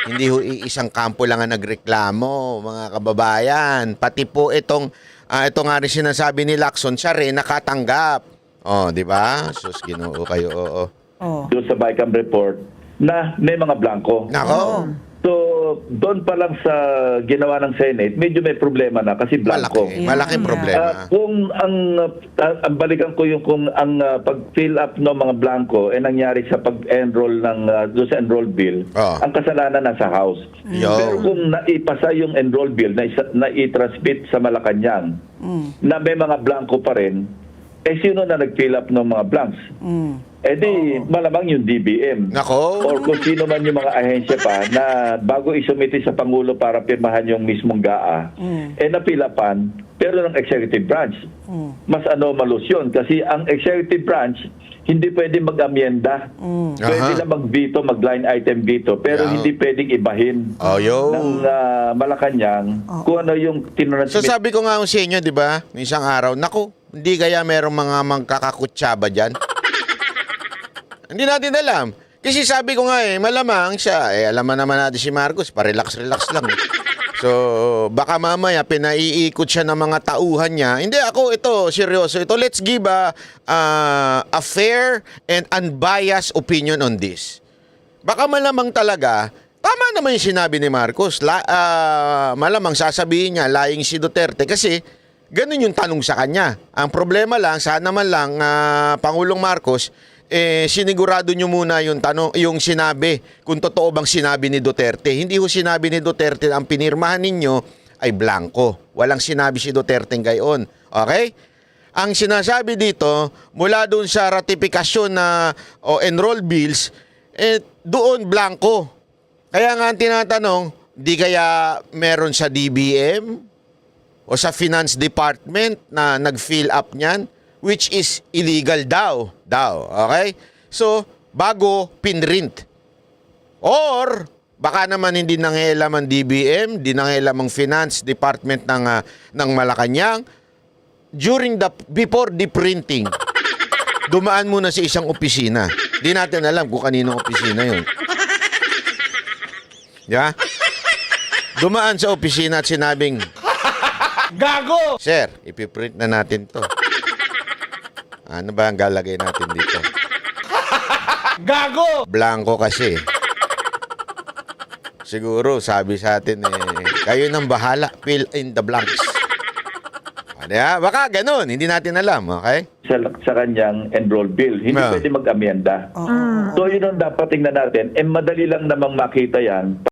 Hindi ho isang kampo lang ang nagreklamo, mga kababayan. Pati po ito nga rin sinasabi ni Lacson, siya rin nakatanggap. Oh, di ba? Sus, Ginoo kayo, oo. Oh. doon sa BICAM report na may mga blanco. Nako, So, doon pa lang sa ginawa ng Senate, medyo may problema na kasi blanco. malaking problema. Kung ang balikan ko yung kung ang pag-fill up ng mga blanco ay nangyari sa pag-enroll ng doon sa enroll bill, ang kasalanan nasa House. Yo. Pero kung naipasa yung enroll bill na i-transmit sa Malacanang na may mga blanco pa rin, eh sino na nag-fill up ng mga blanks? Eh di, malamang yung DBM. Nako. Or kung sino man yung mga ahensya pa na bago isumiti sa Pangulo para pirmahan yung mismong GAA, eh napilapan, pero ng executive branch. Mas anomalous yun kasi ang executive branch hindi pwede mag-amyenda. Pwede na mag-veto, mag-line item veto, pero hindi pwedeng ibahin ng Malacanang kung ano yung So sabi ko nga sa inyo, di ba, isang araw, naku, hindi kaya merong mga magkakakutsaba dyan? Hindi natin alam. Kasi sabi ko nga malamang siya, alam naman natin si Marcos, pa-relax-relax lang. So, baka mamaya pinaiikot siya ng mga tauhan niya. Hindi, ako ito, seryoso ito. Let's give a fair and unbiased opinion on this. Baka malamang talaga, tama naman yung sinabi ni Marcos. Malamang sasabihin niya, lying si Duterte kasi ganun yung tanong sa kanya. Ang problema lang, sana man lang, Pangulong Marcos, sinigurado nyo muna yung tanong, yung sinabi, kung totoo bang sinabi ni Duterte. Hindi ho sinabi ni Duterte na ang pinirmahan ninyo ay blanco. Walang sinabi si Duterte gayon. Okay? Ang sinasabi dito, mula doon sa ratifikasyon na enroll bills, doon blanco. Kaya nga ang tinatanong, di kaya meron sa DBM o sa Finance Department na nag-fill up niyan? Which is illegal daw. Okay? So, bago pinrint. Or, baka naman hindi nangialam ang DBM, hindi nangialam ang Finance Department ng Malacanang. Before the printing, dumaan muna sa isang opisina. Di natin alam kung kaninong opisina yun. Yeah? Dumaan sa opisina at sinabing, Gago! Sir, ipiprint na natin to. Ano ba ang galagay natin dito? Gago! Blanco kasi. Siguro, sabi sa atin, kayo nang bahala, fill in the blanks. Baka ganun, hindi natin alam, okay? Sa kanyang enroll bill, hindi pwede mag-amyenda. So yun ang dapat tingnan natin. Madali lang namang makita yan.